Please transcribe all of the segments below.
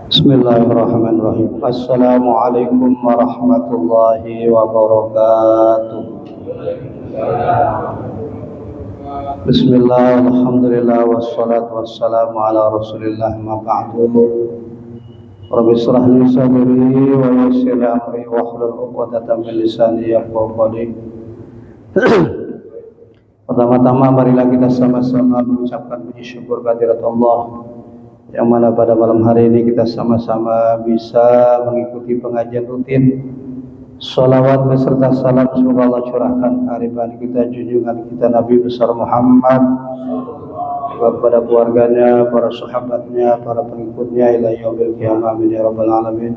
Bismillahirrahmanirrahim. Assalamualaikum warahmatullahi wabarakatuh. Bismillah, alhamdulillah, wassalatu wassalamu ala rasulillah, ma ba'du. Rabbi shrah li sadri wa yassir li amri wahlul 'uqdatam min lisani yafqahu qawli. Pertama-tama marilah kita sama-sama mengucapkan puji syukur kehadirat Allah, yang mana pada malam hari ini kita sama-sama bisa mengikuti pengajian rutin. Salawat beserta salam semoga Allah curahkan kehadiran kita, junjungan kita Nabi besar Muhammad, kepada keluarganya, para sahabatnya, para pengikutnya ila yaumil qiyamah, amin ya rabbal alamin.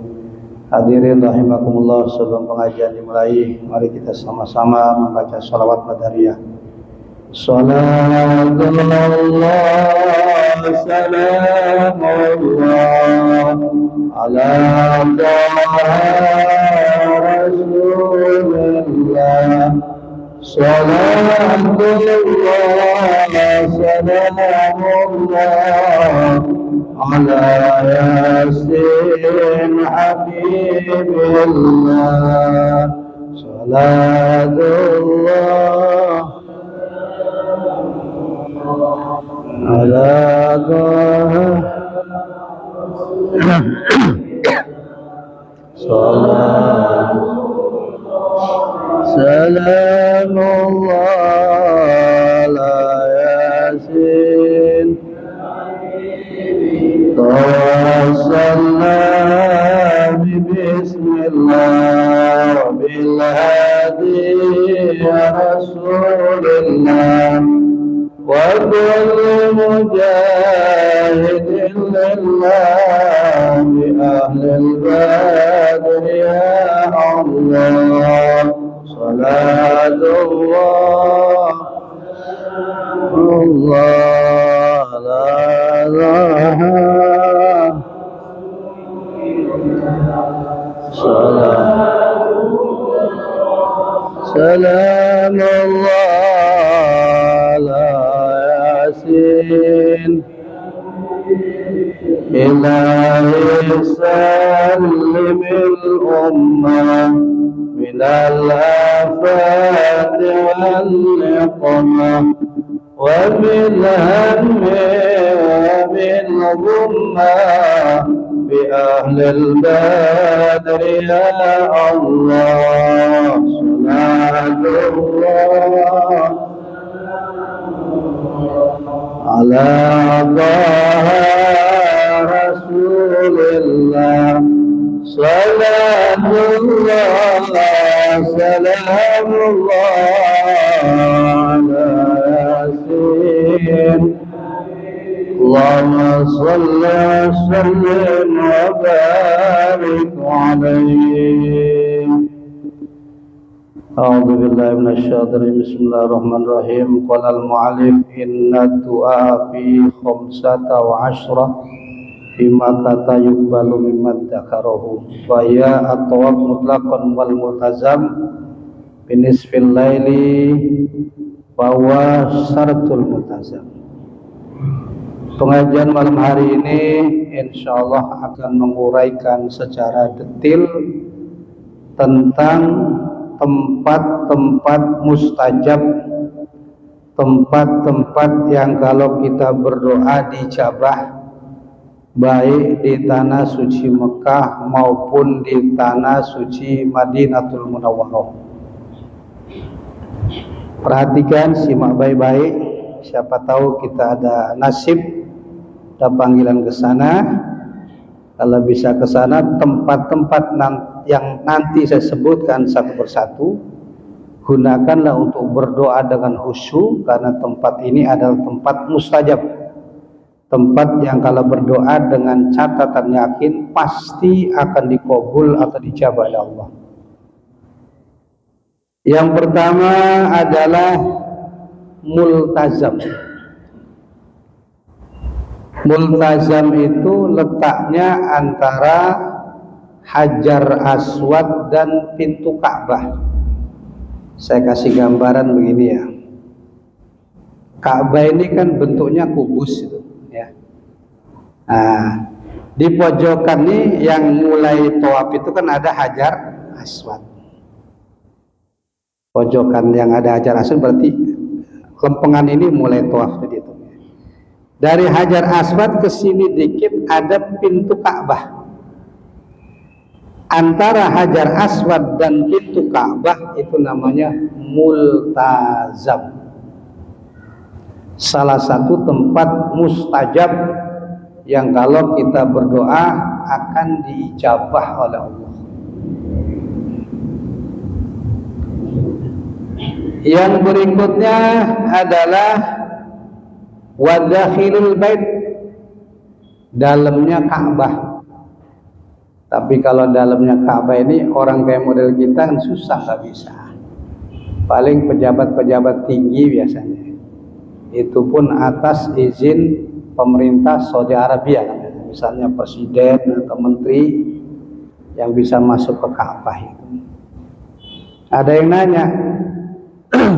Hadirin rahimakumullah, sebelum pengajian dimulai, mari kita sama-sama membaca salawat badariyah. Salatullah salamullah ala Rasulillah. Salatullah salamullah ala Yasin Habibillah. Salatullah ala salam salamullah ala Yasin tawassalna bismillah bil hadi rasulillah wa kullu mujahidin lillah bi ahlil badr ya Allah. Salatullah Allah la salamullah ala Yasin ilahi sallimil ummah minal afati wal niqmah wa min hammi wa min ghummah bi ahlil badri ya Allah. Salatullah ala Rasulillah. Salatullah salamullah ala Yasin. Allahumma salli wa sallim wa barik alaihi. A'udzu billahi minasyaitonir rajim. Bismillahirrahmanirrahim. Qala al-mu'allif inna du'a fi khamsata wa 'ashra bima kata yuqbalu mimman dzakarahu wa ya at-tawab mutlaqan wal multazam binisfil laili wa huwa syaratul multazam. Pengajian malam hari ini insyaallah akan menguraikan secara detail tentang tempat-tempat mustajab, tempat-tempat yang kalau kita berdoa dijabah, baik di tanah suci Mekah maupun di tanah suci Madinatul Munawwarah. Perhatikan, simak baik-baik, siapa tahu kita ada nasib, ada panggilan ke sana. Kalau bisa ke sana, tempat-tempat yang nanti saya sebutkan satu persatu, gunakanlah untuk berdoa dengan khusyuk, karena tempat ini adalah tempat mustajab, tempat yang kalau berdoa dengan catatan yakin pasti akan dikabul atau dijabah oleh Allah. Yang pertama adalah multazam. Multazam itu letaknya antara Hajar Aswad dan pintu Ka'bah. Saya kasih gambaran begini ya. Ka'bah ini kan bentuknya kubus itu, ya. Nah, di pojokan nih yang mulai tawaf itu kan ada Hajar Aswad. Pojokan yang ada Hajar Aswad berarti lempengan ini mulai tawaf tadi itu. Dari Hajar Aswad ke sini dikit ada pintu Ka'bah. Antara Hajar Aswad dan pintu Ka'bah itu namanya multazam. Salah satu tempat mustajab yang kalau kita berdoa akan diijabah oleh Allah. Yang berikutnya adalah wadakhilul bait, dalamnya Ka'bah. Tapi kalau dalamnya Ka'bah ini orang kayak model kita kan susah, nggak bisa. Paling pejabat-pejabat tinggi biasanya. Itu pun atas izin pemerintah Saudi Arabia, misalnya presiden atau menteri yang bisa masuk ke Ka'bah itu. Ada yang nanya,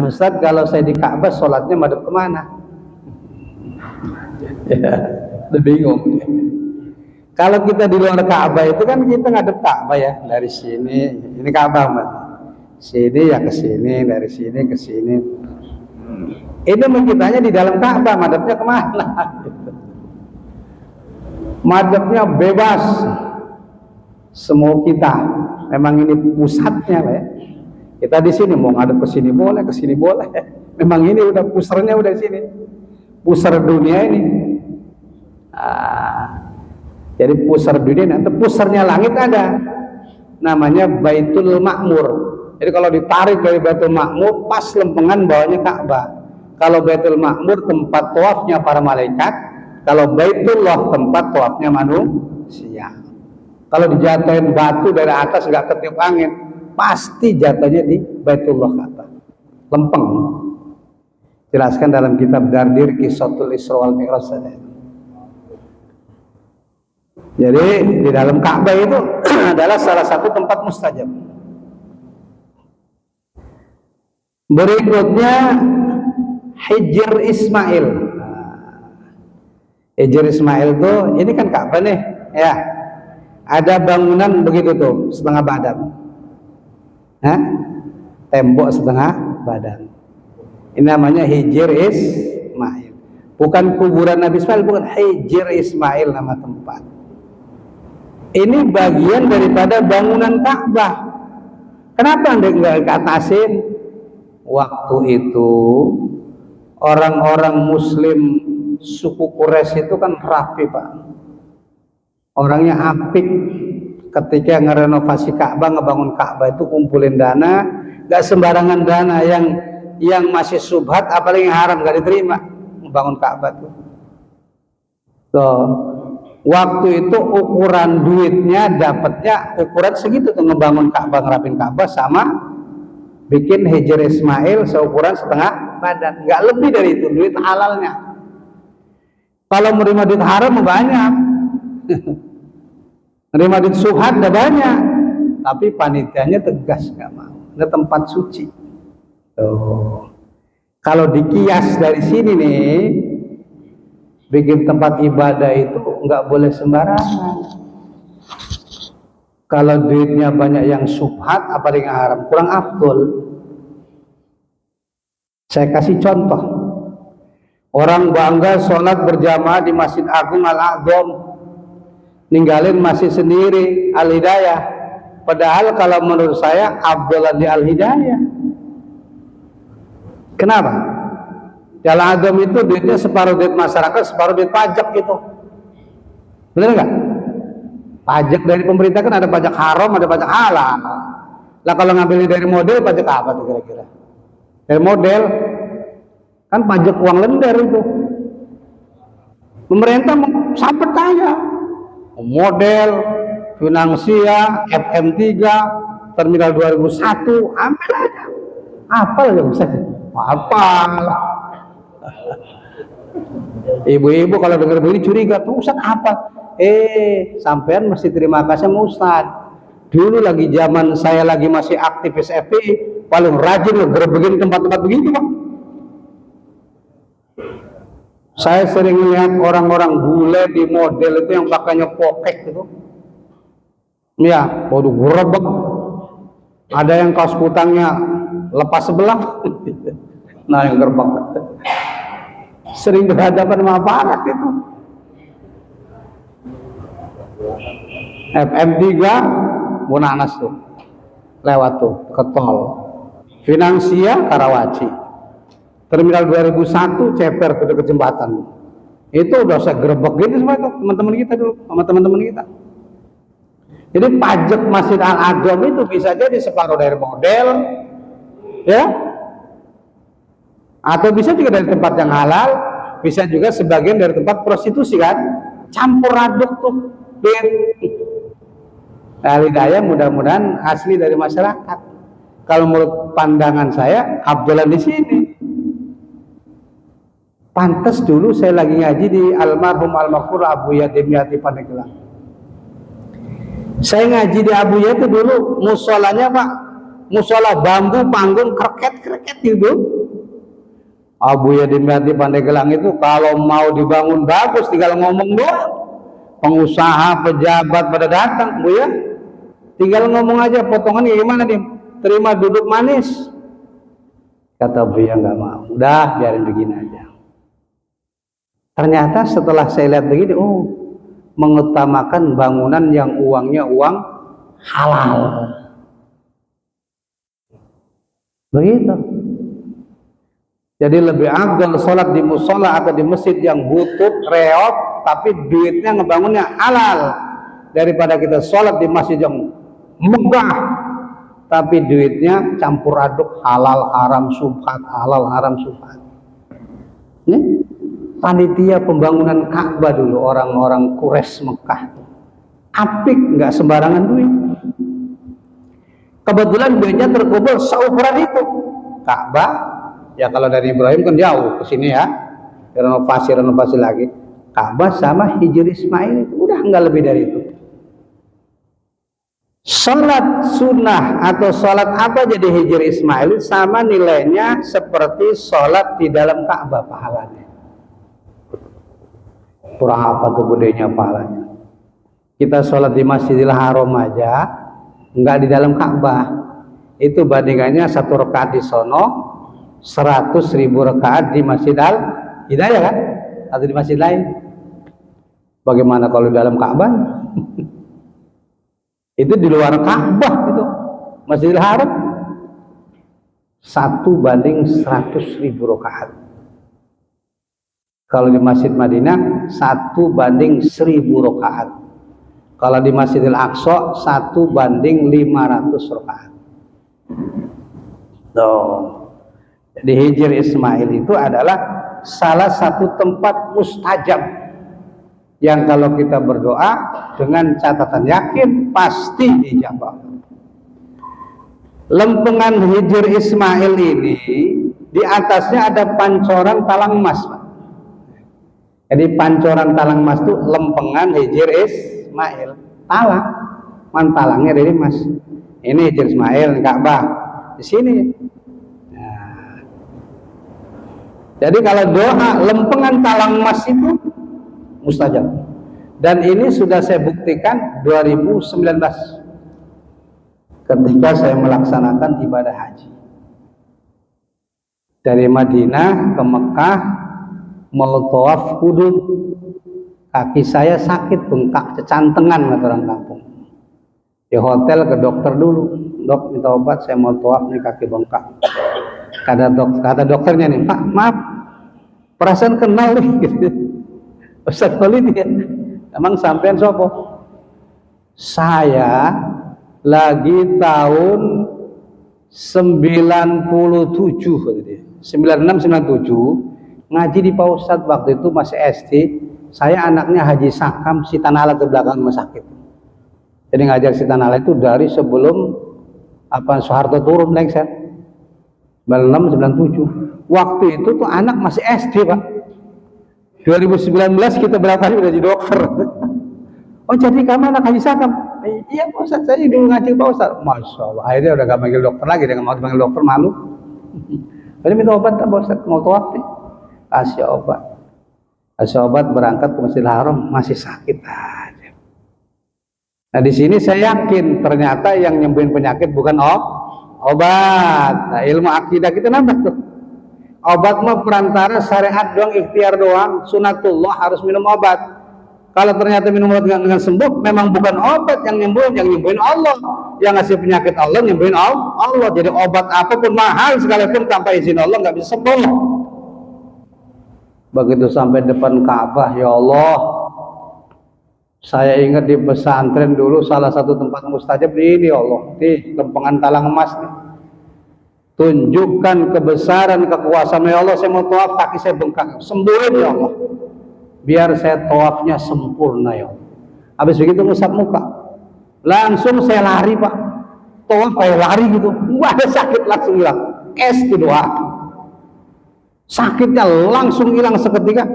Ustaz, kalau saya di Ka'bah sholatnya madhep kemana? Ya, udah bingung. Kalau kita di luar Ka'bah itu kan kita ngadep Ka'bah ya, dari sini, ini Ka'bah, Mas. Sini ya ke sini, dari sini ke sini. Ini kita di dalam Ka'bah, madhabnya kemana? Madhabnya bebas, semua kita. Memang ini pusatnya, ya. Kita di sini mau ngadep ke sini boleh, ke sini boleh. Memang ini udah pusarnya udah di sini, pusar dunia ini. Jadi pusar dunia, nanti pusarnya langit ada, namanya Baitul Ma'mur. Jadi kalau ditarik dari Baitul Ma'mur, pas lempengan bawahnya Ka'bah. Kalau Baitul Ma'mur tempat tawafnya para malaikat, kalau Baitullah tempat tawafnya manusia. Kalau dijatuhin batu dari atas nggak ketiup angin, pasti jatuhnya di Baitullah Ka'bah. Lempeng. Jelaskan dalam kitab Dardir Qisatul Isra wal Mi'raj saja. Jadi di dalam Ka'bah itu adalah salah satu tempat mustajab. Berikutnya Hijr Ismail. Hijr Ismail tuh ini kan Ka'bah nih, ya. Ada bangunan begitu tuh, setengah badan. Tembok setengah badan. Ini namanya Hijr Ismail. Bukan kuburan Nabi Ismail, bukan, Hijr Ismail nama tempat. Ini bagian daripada bangunan Ka'bah. Kenapa Anda nggak keatasin? Waktu itu orang-orang Muslim suku Quraisy itu kan rapi, Pak. Orangnya apik. Ketika ngerenovasi Ka'bah, ngebangun Ka'bah itu kumpulin dana, nggak sembarangan dana yang masih subhat, apalagi yang haram nggak diterima. Membangun Ka'bah tuh. Waktu itu ukuran duitnya dapatnya ukuran segitu tuh, ngebangun Ka'bah, ngerapin Ka'bah sama bikin Hijr Ismail seukuran setengah badan, nggak lebih dari itu duit halalnya. Kalau menerima duit haram banyak, menerima duit subhat udah banyak, tapi panitianya tegas nggak mau. Ini tempat suci. Kalau dikias dari sini nih, bikin tempat ibadah itu nggak boleh sembarangan. Kalau duitnya banyak yang subhat, apalagi yang haram, kurang afdol. Saya kasih contoh. Orang bangga sholat berjamaah di Masjid Agung Al-A'zam, ninggalin masjid sendiri Al-Hidayah. Padahal kalau menurut saya afdol di Al-Hidayah. Kenapa? Al-A'zam itu duitnya separuh duit masyarakat, separuh duit pajak gitu. Benar nggak? Pajak dari pemerintah kan ada pajak haram, ada pajak halal. Lah kalau ngambilnya dari model, pajak apa tuh kira-kira? Dari model kan pajak uang lender itu. Pemerintah sampai kaya. Model, finansial, FM3, Terminal 2001, ambil aja. Apal ya Ustaz? Apal. Ibu-ibu kalau dengar begini curiga tuh Ustaz apa? Sampean mesti terima kasih sama Ustaz. Dulu lagi zaman saya lagi masih aktivis FPI, paling rajin ngegerebekin tempat-tempat begitu, Pak. Saya sering lihat orang-orang bule di model itu yang pakainya pokek gitu. Ya, waduh gerebek. Ada yang kaos kutangnya lepas sebelah. Nah, yang gerbek. Sering berhadapan sama aparat itu. FM3 Monanas tuh. Lewat tuh ke tol. Finansia Karawaci. Terminal 2001 ceper ke dekat jembatan. Itu udah saya gerebek gitu semua itu teman-teman kita dulu sama teman-teman kita. Jadi pajak Masjid Al-Agam itu bisa jadi separuh dari model, ya, atau bisa juga dari tempat yang halal, bisa juga sebagian dari tempat prostitusi kan, campur aduk tuh. Hidayah mudah-mudahan asli dari masyarakat. Kalau menurut pandangan saya, abdalan di sini. Pantes dulu saya lagi ngaji di almarhum al-maghfur Abu Yatim Yati Pandeglang. Saya ngaji di Abu Yatim dulu, musolanya Pak, musola bambu, panggung, kreket itu. Abu Yatim Yati Pandeglang itu kalau mau dibangun bagus, tinggal ngomong doang. Pengusaha, pejabat pada datang, Bu ya. Tinggal ngomong aja, potongan gimana nih? Terima duduk manis. Kata Bu ya nggak mau, udah biarin begini aja. Ternyata setelah saya lihat begini, mengutamakan bangunan yang uangnya uang halal. Begitu. Jadi lebih afdal sholat di musola atau di masjid yang butut, reot, tapi duitnya ngebangunnya halal, daripada kita sholat di masjid yang megah, tapi duitnya campur aduk halal haram subhat, halal haram subhat. Nih. Panitia pembangunan Ka'bah dulu orang-orang Quraisy Mekah, apik, nggak sembarangan duit. Kebetulan duitnya terkumpul seukuran itu. Ka'bah, ya kalau dari Ibrahim kan jauh ke sini ya, renovasi lagi. Ka'bah sama Hijr Ismail itu udah nggak lebih dari itu. Sholat sunnah atau sholat apa jadi Hijr Ismail sama nilainya seperti sholat di dalam Ka'bah pahalanya. Kurang apa tuh gedenya pahalanya. Kita sholat di Masjidil Haram aja nggak di dalam Ka'bah, itu bandingannya 1 rakaat di sono 100.000 rakaat di Masjid Al-Hidayah kan, atau di masjid lain. Bagaimana kalau di dalam Ka'bah? Itu di luar Ka'bah itu Masjidil Haram 1:100.000 rakaat. Kalau di Masjid Madinah 1:1000 rakaat. Kalau di Masjidil Aqsa 1:500 rakaat. Jadi Hijr Ismail itu adalah salah satu tempat mustajab yang kalau kita berdoa dengan catatan yakin pasti dijawab. Lempengan Hijr Ismail ini di atasnya ada pancoran talang emas, Pak. Jadi pancoran talang emas itu lempengan Hijr Ismail, talang, talangnya dari emas. Ini Hijr Ismail, Ka'bah di sini. Nah, jadi kalau doa lempengan talang emas itu mustajab. Dan ini sudah saya buktikan 2019 ketika saya melaksanakan ibadah haji dari Madinah ke Mekah. Mau tawaf kudum, kaki saya sakit, bengkak, kecantengan kata orang kampung. Di hotel ke dokter dulu, dok minta obat, saya mau tawaf nih kaki bengkak. Kata dokternya nih, Pak maaf, perasaan kenal nih, gitu. Ustaz Khalid ya, emang sampean sopo? Saya lagi tahun 97, 96-97. Ngaji di Pak Ustadz waktu itu masih SD. Saya anaknya Haji Sakam si Tanala ke belakang rumah sakit. Jadi ngajar si Tanala itu dari sebelum Soeharto turun lengser. 96, 97. Waktu itu tuh anak masih SD, Pak. 2019 kita berapa kali udah jadi dokter. Oh, jadi kamu anak Haji Sakam? Iya Pak Ustadz, saya dulu ngaji Pak Ustadz. Masya Allah, akhirnya udah gak manggil dokter lagi, dia gak mau dipanggil dokter, malu. Jadi minta obat Pak Ustadz, mau tawaf nih, kasih obat, berangkat ke Masjidil Haram, masih sakit aja. Nah di sini saya yakin ternyata yang nyembuhin penyakit bukan obat. Nah ilmu akidah kita nambah tuh. Obat mah perantara, syariat doang, ikhtiar doang, sunatullah harus minum obat. Kalau ternyata minum obat dengan sembuh, memang bukan obat yang nyembuhin Allah. Yang ngasih penyakit Allah, nyembuhin Allah. Jadi obat apapun mahal sekalipun tanpa izin Allah nggak bisa sembuh. Begitu sampai depan Ka'bah, ya Allah, saya ingat di pesantren dulu salah satu tempat mustajab ini, ya Allah, di lempengan talang emas nih. Tunjukkan kebesaran kekuasaan ya Allah, saya mau tawaf kaki saya bengkak, sembuhin ya Allah. Biar saya tawafnya sempurna ya Allah. Habis begitu ngusap muka, langsung saya lari Pak, tawaf kayak lari gitu, nggak ada sakit, langsung hilang. Itu doa, sakitnya langsung hilang seketika,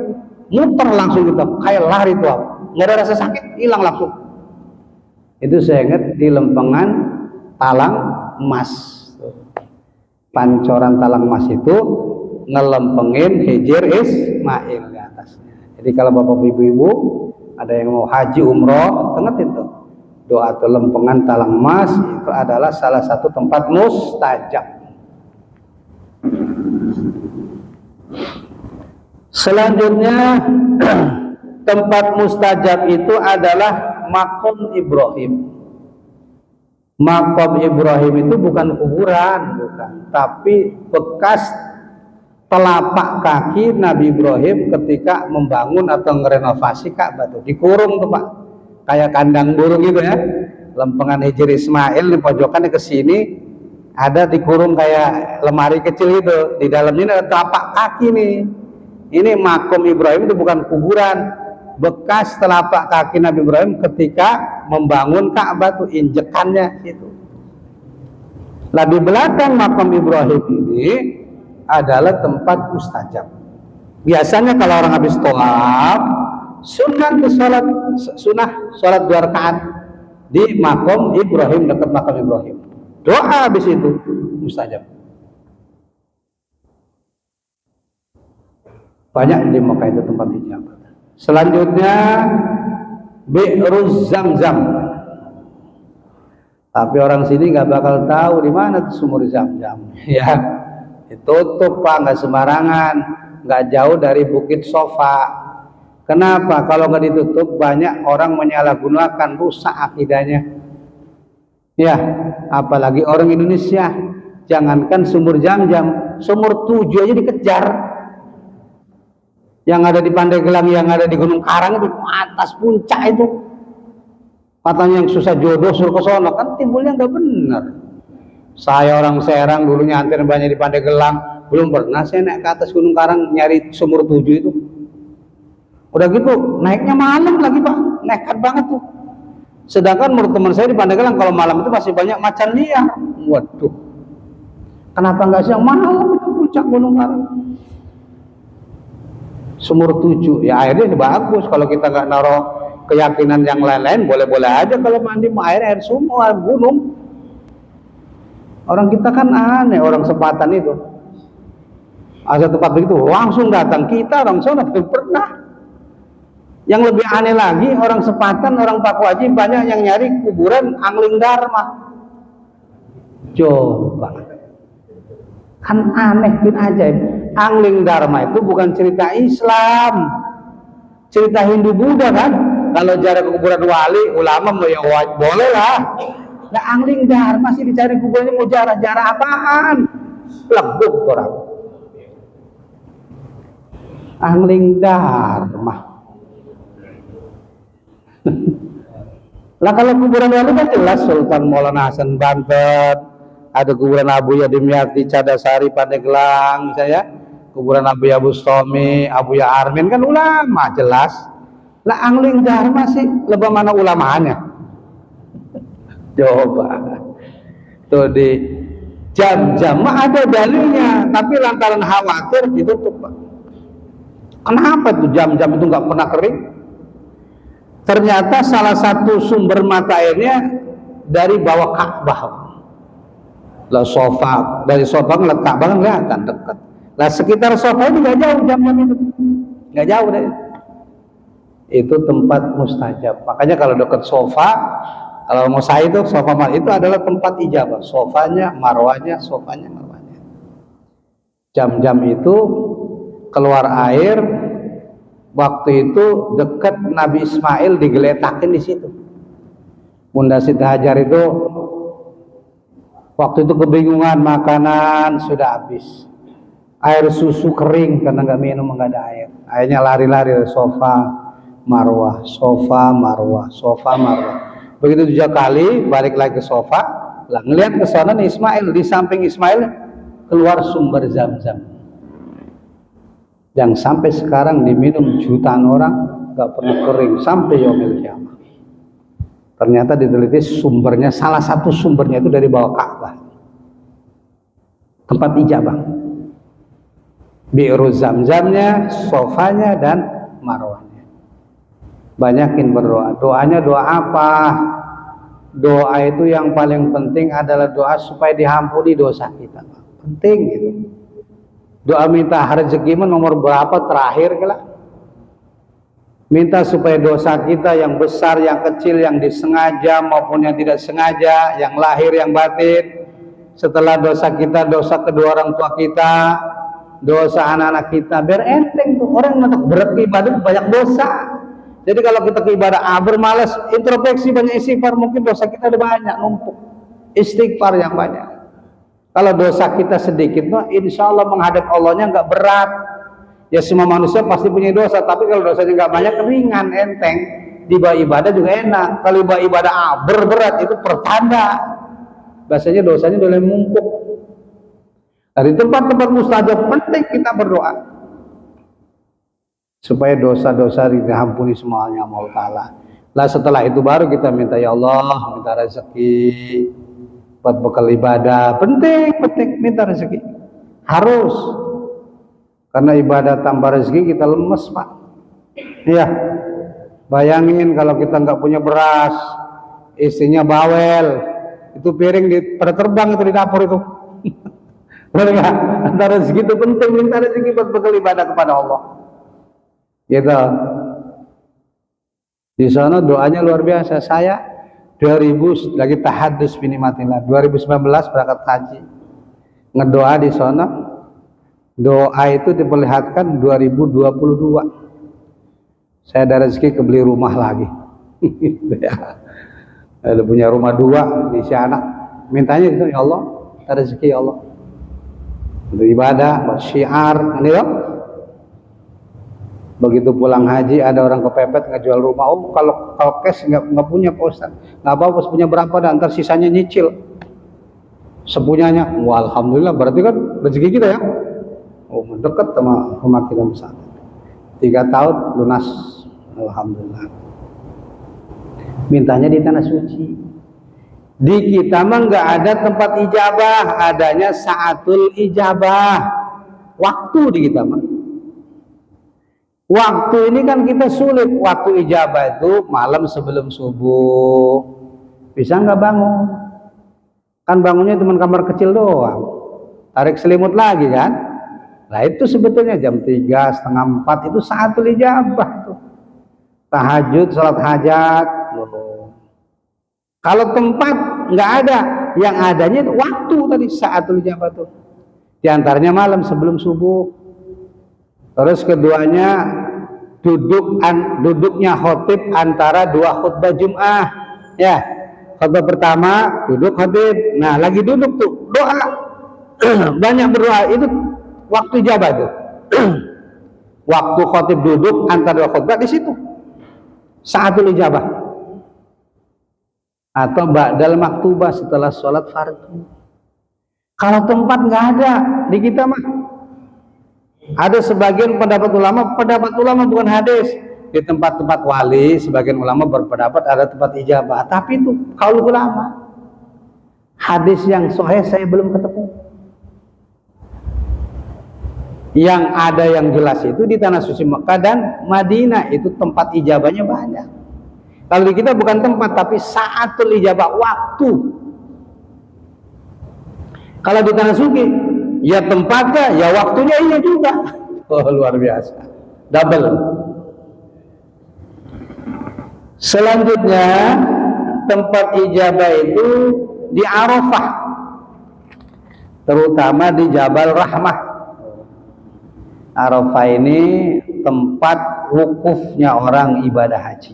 muter langsung gitu, kayak lari tawaf, nggak ada rasa sakit, hilang langsung. Itu saya ingat di lempengan talang emas, pancoran talang emas itu ngelempengin Hijir Ismail di atasnya. Jadi kalau bapak ibu-ibu ada yang mau haji umroh, tengetin tuh doa tuh lempengan talang emas, itu adalah salah satu tempat mustajab. Selanjutnya tempat mustajab itu adalah Maqam Ibrahim. Maqam Ibrahim itu bukan kuburan, bukan, tapi bekas telapak kaki Nabi Ibrahim ketika membangun atau merenovasi Ka'bah tuh. Dikurung tuh Pak, kayak kandang burung gitu ya. Lempengan Hijir Ismail di pojokannya ke sini, ada dikurung kayak lemari kecil itu. Di dalam ini ada telapak kaki nih. Ini Maqam Ibrahim itu bukan kuburan, bekas telapak kaki Nabi Ibrahim ketika membangun Ka'bah tuh, injekannya itu. Nah di belakang Maqam Ibrahim ini adalah tempat mustajab. Biasanya kalau orang habis tawaf, sunnah sholat 2 rakaat di Maqam Ibrahim, dekat Maqam Ibrahim. Doa habis itu mustajab. Banyak di Mekah itu tempat ijabah. Selanjutnya Bi'ruz Zamzam. Tapi orang sini nggak bakal tahu di mana tuh sumur Zamzam. Ya, ditutup Pak, nggak sembarangan, nggak jauh dari Bukit Sofa. Kenapa? Kalau nggak ditutup banyak orang menyalahgunakan, rusak akidahnya. Ya, apalagi orang Indonesia. Jangankan sumur Zamzam, sumur 7 aja dikejar. Yang ada di Pandeglang, yang ada di Gunung Karang itu atas puncak itu. Katanya yang susah jodoh suruh ke sono, kan timbulnya nggak benar. Saya orang Serang dulu nyantir banyak di Pandeglang, belum pernah saya naik ke atas Gunung Karang nyari sumur 7 itu. Udah gitu naiknya malam lagi Pak, nekat banget tuh. Sedangkan menurut teman saya di Pandeglang kalau malam itu masih banyak macan liar. Waduh, kenapa nggak siang, malam itu puncak Gunung Karang. Sumur 7 ya, airnya ini bagus. Kalau kita nggak naruh keyakinan yang lain-lain, boleh-boleh aja kalau mandi air sumur, air gunung. Orang kita kan aneh, orang sepatan itu asal tempat begitu langsung datang, kita orang sana belum pernah. Yang lebih aneh lagi, orang sepatan, orang Pakuaji banyak yang nyari kuburan Angling Dharma. Coba kan aneh bin ajaib. Angling Dharma itu bukan cerita Islam, cerita Hindu Buddha kan. Kalau jarak kuburan wali ulama mau ya boleh lah. Nah Angling Dharma sih dicari kuburannya mau jarah-jarah apaan? Lebuk orang. Angling Dharma. Lah kalau kuburan wali kan jelas Sultan Maulana Hasan Banten, ada kuburan Abu Yadim Yati Cadasari Pandeglang misalnya, kuburan Abu Bustami, Abu Armin kan ulama jelas. Lah Angling Dharma sih lebih mana ulamanya? Coba tuh di Jam-jam mah ada dalilnya, tapi lantaran khawatir ditutup, Pak. Kenapa tuh jam-jam itu nggak pernah kering? Ternyata salah satu sumber mata airnya dari bawah Ka'bah. Lah sofa, dari sofa ngeliat Ka'bah kan kelihatan dekat. Lah sekitar sofa itu nggak jauh jam-jam itu, nggak jauh dari itu tempat mustajab. Makanya kalau dekat sofa, kalau mau saya itu sofa itu adalah tempat ijabah. Sofanya, marwahnya, sofanya, marwahnya. Jam-jam itu keluar air. Waktu itu dekat Nabi Ismail digeletakin di situ. Bunda Siti Hajar itu waktu itu kebingungan, makanan sudah habis, air susu kering karena nggak minum, nggak ada air. Akhirnya lari-lari dari sofa marwah, sofa marwah, sofa marwah. Begitu 3 kali balik lagi ke sofa, lah ngelihat ke sana nih Ismail, di samping Ismail keluar sumber Zam-Zam yang sampai sekarang diminum jutaan orang, nggak pernah kering sampai yaumil kiamah. Ternyata diteliti sumbernya, salah satu sumbernya itu dari bawah Ka'bah, tempat ijabah. Bi'ru Zam-Zamnya, sofanya dan marwahnya. Banyakin berdoa. Doanya doa apa? Doa itu yang paling penting adalah doa supaya diampuni dosa kita. Penting gitu. Doa minta rezeki nomor berapa terakhir kala? Minta supaya dosa kita yang besar, yang kecil, yang disengaja maupun yang tidak sengaja, yang lahir, yang batin, setelah dosa kita, dosa kedua orang tua kita, dosa anak-anak kita, biar enteng tuh. Orang untuk beribadah banyak dosa. Jadi kalau kita ke ibadah bermalas, introspeksi, banyak istighfar, mungkin dosa kita ada banyak numpuk. Istighfar yang banyak. Kalau dosa kita sedikit, insya Allah menghadap Allahnya nggak berat. Ya semua manusia pasti punya dosa, tapi kalau dosanya nggak banyak, ringan, enteng. Di ibadah juga enak. Kalau ibadah berat itu pertanda. Biasanya dosanya boleh mumpuk. Dari tempat-tempat mustajab penting kita berdoa supaya dosa-dosa diampuni semuanya Allah Ta'ala. Lah setelah itu baru kita minta, ya Allah, minta rezeki buat bekal ibadah. Penting minta rezeki, harus, karena ibadah tanpa rezeki kita lemes, Pak. Iya, bayangin kalau kita nggak punya beras, istrinya bawel, itu piring pada terbang itu di dapur itu. Benar nggak? Minta rezeki itu penting, minta rezeki buat bekal ibadah kepada Allah. Gitu. Di sana doanya luar biasa. Saya 2000 lagi tahadus binimatillah 2019 berangkat haji, ngedoa di sana. Doa itu diperlihatkan 2022 saya ada rezeki kebeli rumah lagi. Ada punya rumah 2 di si anak, mintanya itu, ya Allah ada rezeki, ya Allah, untuk ibadah, buat syiar, ini loh. Begitu pulang haji ada orang kepepet ngejual rumah. Oh kalau cash nggak punya Pak Ustaz, nggak apa-apa, punya berapa dan ntar sisanya nyicil sepunyanya. Wah, alhamdulillah, berarti kan rezeki kita ya. Oh mendekat sama rumah kita besar, 3 tahun lunas, alhamdulillah. Mintanya di tanah suci. Di kita mah nggak ada tempat ijabah, adanya saatul ijabah, waktu di kita mah. Waktu ini kan kita sulit. Waktu ijabah itu malam sebelum subuh. Bisa nggak bangun? Kan bangunnya cuma kamar kecil doang. Tarik selimut lagi kan? Nah itu sebetulnya jam 3, setengah 4 itu saatul ijabah tuh. Tahajud, salat hajat. Kalau tempat nggak ada, yang adanya itu waktu tadi saatul ijabah tuh. Di antaranya malam sebelum subuh. Terus keduanya duduknya khotib antara 2 khutbah Jum'ah. Ya, khutbah pertama duduk khotib. Nah, lagi duduk tuh doa. Banyak berdoa, itu waktu ijabah tuh. Waktu khotib duduk antara 2 khutbah di situ. Saatul ijabah. Atau ba'dal maktubah setelah sholat fardu. Kalau tempat nggak ada di kita mah. Ada sebagian pendapat ulama bukan hadis. Di tempat-tempat wali, sebagian ulama berpendapat ada tempat ijabah. Tapi itu kaul ulama. Hadis yang sahih saya belum ketemu. Yang ada yang jelas itu di tanah suci Mekah dan Madinah itu tempat ijabahnya banyak. Kalau di kita bukan tempat tapi saatul ijabah, waktu. Kalau di tanah suci ya tempatnya ya waktunya iya juga. Oh, luar biasa. Double. Selanjutnya tempat ijabah itu di Arafah, terutama di Jabal Rahmah. Arafah ini tempat wukufnya orang ibadah haji.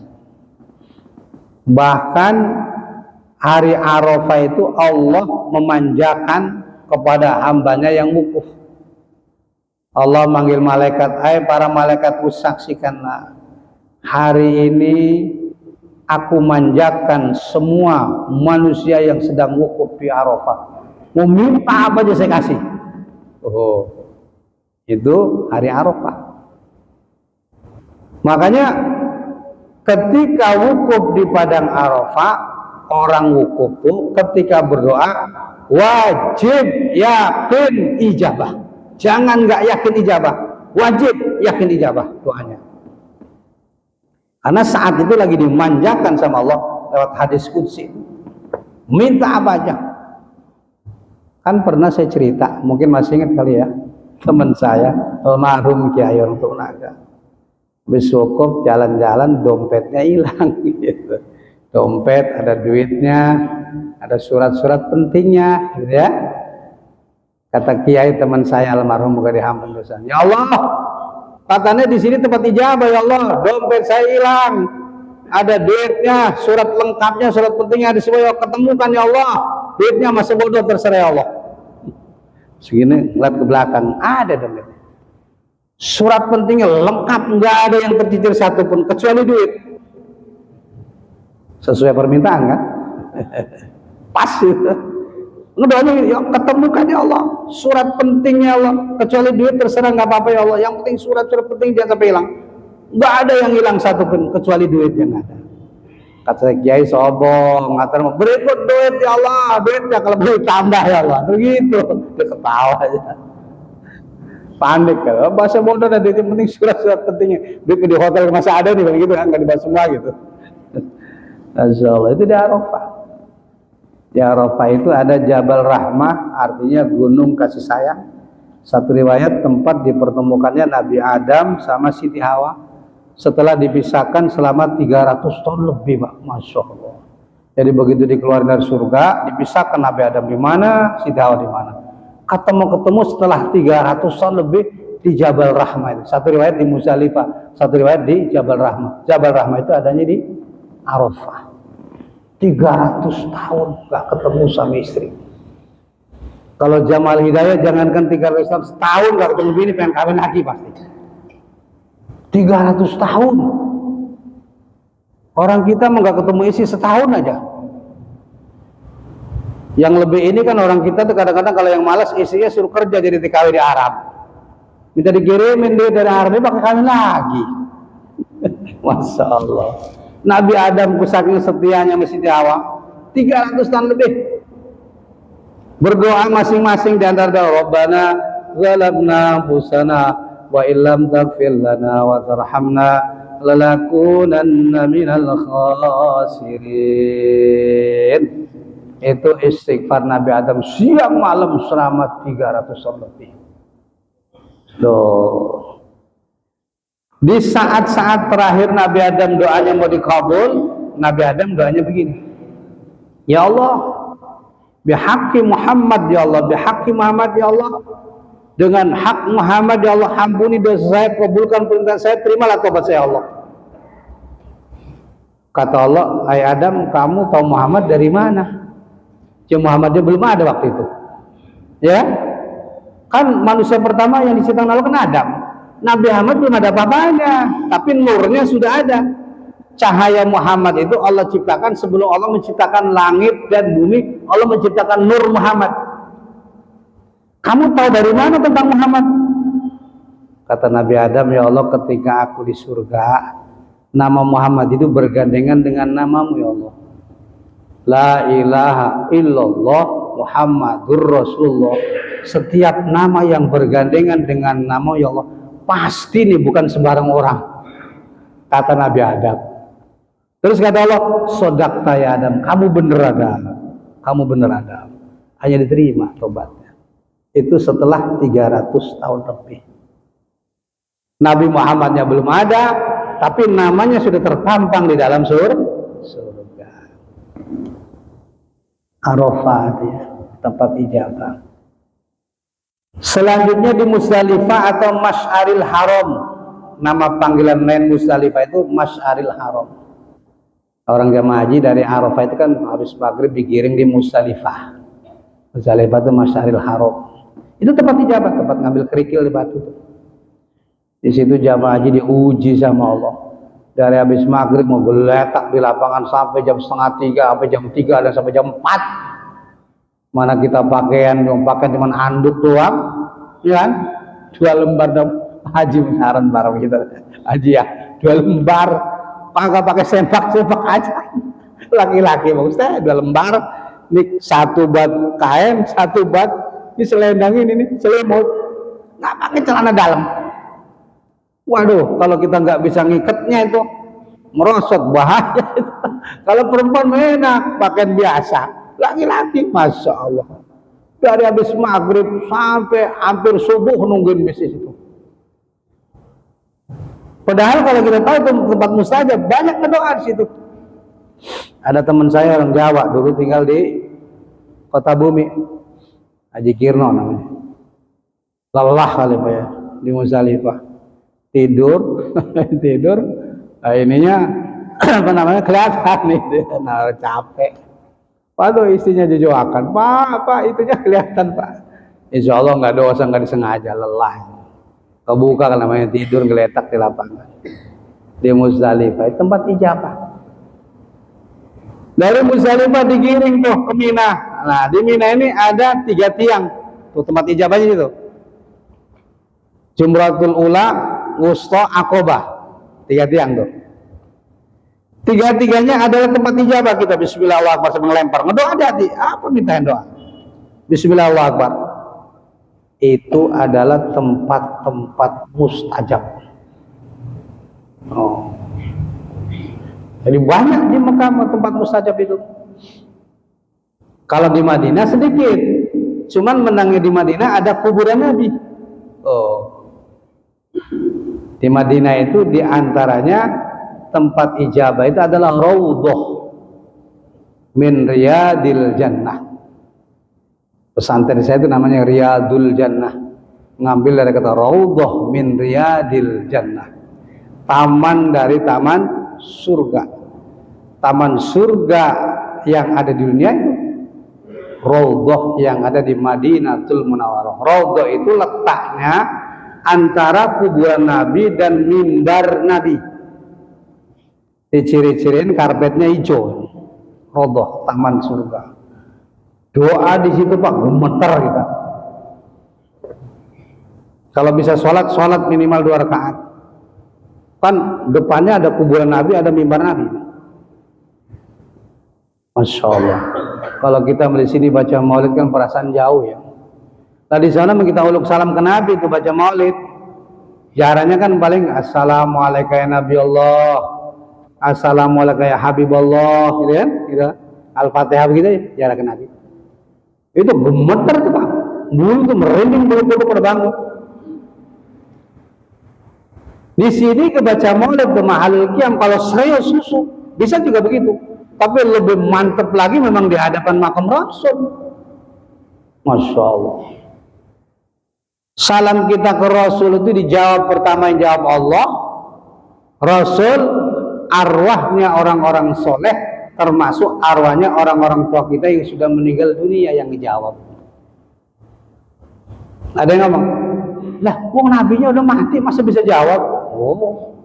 Bahkan hari Arafah itu Allah memanjakan kepada hambanya yang wukuf. Allah manggil malaikat, "Hai para malaikatku, saksikanlah hari ini aku manjakan semua manusia yang sedang wukuf di Arafah. Mau minta apa aja saya kasih." Oh, itu hari Arafah. Makanya ketika wukuf di padang Arafah, orang wukuf tuh ketika berdoa wajib yakin ijabah. Jangan nggak yakin ijabah, wajib yakin ijabah doanya. Karena saat itu lagi dimanjakan sama Allah lewat hadis qudsi. Minta apa aja. Kan pernah saya cerita, mungkin masih ingat kali ya, teman saya almarhum Kiai Orang Naga. Habis wukuf jalan-jalan dompetnya hilang gitu. Dompet ada duitnya, ada surat-surat pentingnya gitu ya. Kata Kiai teman saya almarhum, moga diampun dosanya. Ya Allah, katanya di sini tempat ijabah ya Allah, dompet saya hilang, ada duitnya, surat lengkapnya, surat pentingnya ada semua, ketemukan ya Allah, duitnya masih bodoh, terserah ya Allah. Segini ngeliat ke belakang, ada dompetnya, surat pentingnya lengkap, nggak ada yang tercicir satupun kecuali duit. Sesuai permintaan kan? Pas itu. Ngedoain ya ketemukan ya Allah, surat pentingnya Allah, kecuali duit terserah nggak apa-apa ya Allah, yang penting surat penting jangan sampai hilang. Nggak ada yang hilang satupun kecuali duit yang ada. Kata Kiai sobong, ngatain berikut duit ya Allah, duitnya kalau boleh tambah ya Allah, begitu. Dia ketawa aja, panik kalau bahasa bodoh, dan yang penting surat pentingnya. Duit di hotel masih ada nih begitu kan, nggak dibahas semua gitu. Masya Allah, itu di Arafah. Di Arafah itu ada Jabal Rahmah, artinya gunung kasih sayang. Satu riwayat tempat dipertemukannya Nabi Adam sama Siti Hawa setelah dipisahkan selama 300 tahun lebih, Pak. Masya Allah. Jadi begitu dikeluarkan dari surga, dipisahkan Nabi Adam di mana, Siti Hawa di mana. Ketemu setelah 300 tahun lebih di Jabal Rahmah itu. Satu riwayat di Muzdalifah, satu riwayat di Jabal Rahmah. Jabal Rahmah itu adanya di Arafah. 300 tahun gak ketemu sama istri. Kalau Jamal Hidayah jangankan 300 tahun, setahun gak ketemu bini, pengen kawin lagi pasti. 300 tahun. Orang kita mau gak ketemu istri setahun aja. Yang lebih ini kan orang kita tuh kadang-kadang kalau yang malas istrinya suruh kerja jadi TKW di Arab. Minta dikirimin dia dari Arab, dia pakai kawin lagi. Masya Allah. Nabi Adam saking setianya sama Siti Hawa 300 tahun lebih berdoa masing-masing di antara doa, Rabbana zalamna anfusana wa illam taghfir lana wa tarhamna lanakunanna minal khasirin. Itu istighfar Nabi Adam siang malam selama 300 tahun lebih. Loh, di saat-saat terakhir Nabi Adam doanya mau dikabul, Nabi Adam doanya begini, ya Allah, bihaqqi Muhammad ya Allah, bihaqqi Muhammad ya Allah, dengan hak Muhammad ya Allah, ampuni dosa saya, kabulkan perintah saya, terimalah tobat saya Allah. Kata Allah, hai Adam, kamu tahu Muhammad dari mana? Ya Muhammadnya belum ada waktu itu, ya kan manusia pertama yang diciptakan Allah kan Adam. Nabi Muhammad belum ada apa-apanya, tapi nurnya sudah ada. Cahaya Muhammad itu Allah ciptakan sebelum Allah menciptakan langit dan bumi. Allah menciptakan nur Muhammad. Kamu tahu dari mana tentang Muhammad? Kata Nabi Adam, ya Allah, ketika aku di surga, nama Muhammad itu bergandengan dengan namamu ya Allah. La ilaha illallah Muhammadur Rasulullah. Setiap nama yang bergandengan dengan nama ya Allah, pasti nih bukan sembarang orang, kata Nabi Adam. Terus kata Allah, sodakta ya Adam, kamu bener Adam, kamu bener Adam. Hanya diterima tobatnya. Itu setelah 300 tahun lebih. Nabi Muhammadnya belum ada, tapi namanya sudah terpampang di dalam surga. Arafah ya, tempat ijabah. Selanjutnya di Musdalifah atau Masy'aril Haram. Nama panggilan lain Musdalifah itu Masy'aril Haram. Orang jamaah haji dari Arafah itu kan habis maghrib digiring di Musdalifah. Musdalifah itu Masy'aril Haram. Itu tempat ijabah, tempat ngambil kerikil di batu itu. Di situ jamaah haji diuji sama Allah. Dari habis maghrib mau geletak di lapangan sampai jam 2:30, sampai jam 3 dan sampai jam 4. Mana kita pakaian cuma anduk doang, ya kan? 2 lembar dong. Haji benaran barang kita. Haji ya, 2 lembar. Kagak pakai sempak aja. Laki-laki Pak Ustaz, 2 lembar. Ini 1 bat kain, 1 bat ini selendang ini selimut. Nggak pakai celana dalam. Waduh, kalau kita nggak bisa ngikatnya itu merosot, bahaya. Kalau perempuan enak, pakaian biasa. Laki-laki, masya Allah, dari habis maghrib sampai hampir subuh nungguin bisnis itu. Padahal kalau kita tahu itu tempat mustajab, banyak berdoa di situ. Ada teman saya orang Jawa dulu tinggal di Kota Bumi, Haji Kirno namanya. Lelah kali Pak ya di Musdalifah. Tidur, nah ininya apa namanya kelihatan nih, nah, capek. Waduh, istrinya jojoakan, Pak, itunya kelihatan Pak. Insya Allah nggak dosa, nggak disengaja, lelah. Kebuka kan namanya tidur ngeletak di lapangan. Di Musdalifah, tempat ijabah. Dari Musdalifah digiring tuh ke Mina. Nah di Mina ini ada 3 tiang, tuh tempat ijabahnya itu. Jumratul Ula, Wusta, Aqobah, 3 tiang tuh. 3-tiganya adalah tempat ijabah kita. Bismillah Allahu Akbar sambil ngelempar. Ngedoa hati. Apa mintain doa? Bismillah Allahu Akbar. Itu adalah tempat-tempat mustajab. Oh. Jadi banyak di Mekah tempat mustajab itu. Kalau di Madinah sedikit. Cuman menangnya di Madinah ada kuburan Nabi. Oh. Di Madinah itu diantaranya tempat ijabah itu adalah Raudhah min Riyadil Jannah. Pesantren saya itu namanya Riyadul Jannah, ngambil dari kata Raudhah min Riyadil Jannah, taman dari taman surga. Taman surga yang ada di dunia itu Raudhah yang ada di Madinatul Munawwarah. Raudhah itu letaknya antara kuburan Nabi dan mimbar Nabi. Diciri-ciriin karpetnya hijau. Raudhah, taman surga. Doa di situ Pak, gemeter kita. Kalau bisa sholat minimal 2 rakaat. Kan depannya ada kuburan Nabi, ada mimbar Nabi. Masya Allah. Kalau kita di sini baca maulid kan perasaan jauh ya. Nah di sana kita uluk salam ke Nabi itu baca maulid. Jaraknya kan paling assalamualaikum ya Nabi Allah, assalamualaikum ya Habibullah, gitu kan? Gitu. Al-Fatihah begitu ya, jarak ke Nabi. Itu gemeter tuh Pak. Bulu tuh merinding, bulu-bulu pada bangun. Di sini kebaca maulid ke Mahalul Qiyam kalau serius susu bisa juga begitu. Tapi lebih mantep lagi memang di hadapan makam Rasul. Masya Allah. Salam kita ke Rasul itu dijawab pertama yang jawab Allah. Rasul, arwahnya orang-orang soleh, termasuk arwahnya orang-orang tua kita yang sudah meninggal dunia yang dijawab. Ada yang ngomong, lah, wong nabinya udah mati masa bisa jawab? Oh.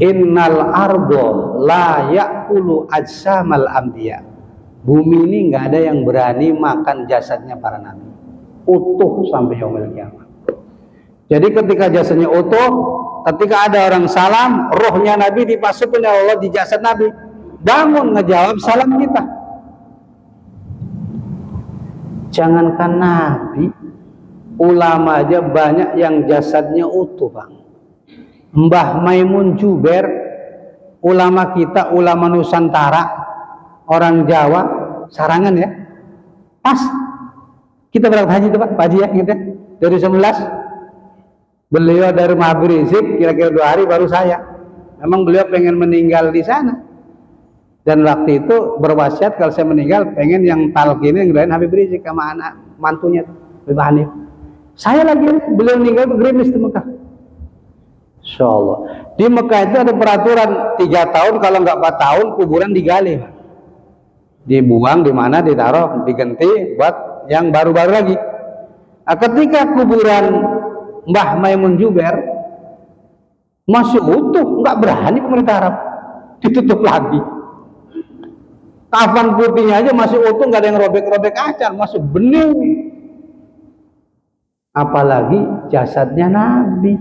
Innal ardo la ya'kulu ajsamal anbiya. Bumi ini nggak ada yang berani makan jasadnya para nabi. Utuh sampai yaumil kiamat. Jadi ketika jasadnya utuh, ketika ada orang salam, rohnya Nabi dipasukin oleh Allah di jasad Nabi. bangun ngejawab salam kita. Jangankan Nabi, ulama aja banyak yang jasadnya utuh, Bang. Mbah Maimun Juber, ulama kita, ulama Nusantara, orang Jawa, Sarangan ya. Pas kita berangkat haji tuh Pak, Haji ya, ingat ya? 2019. Beliau dari Mahabir Rizik, kira-kira 2 hari baru saya. Memang beliau pengen meninggal di sana. Dan waktu itu berwasiat kalau saya meninggal pengen yang talqinin ngelain Habib Rizik sama anak mantunya Habib Hanif. Saya lagi beliau meninggal ke Grimis di Mekah. Insyaallah. Di Mekah itu ada peraturan 3 tahun, kalau nggak 4 tahun kuburan digali. Dibuang di mana, ditaruh, diganti buat yang baru-baru lagi. Nah, ketika kuburan Mbah Maimun Juber masih utuh, nggak berani pemerintah Arab, ditutup lagi. Kafan putihnya aja masih utuh, nggak ada yang robek-robek acar, masih bening. Apalagi jasadnya Nabi.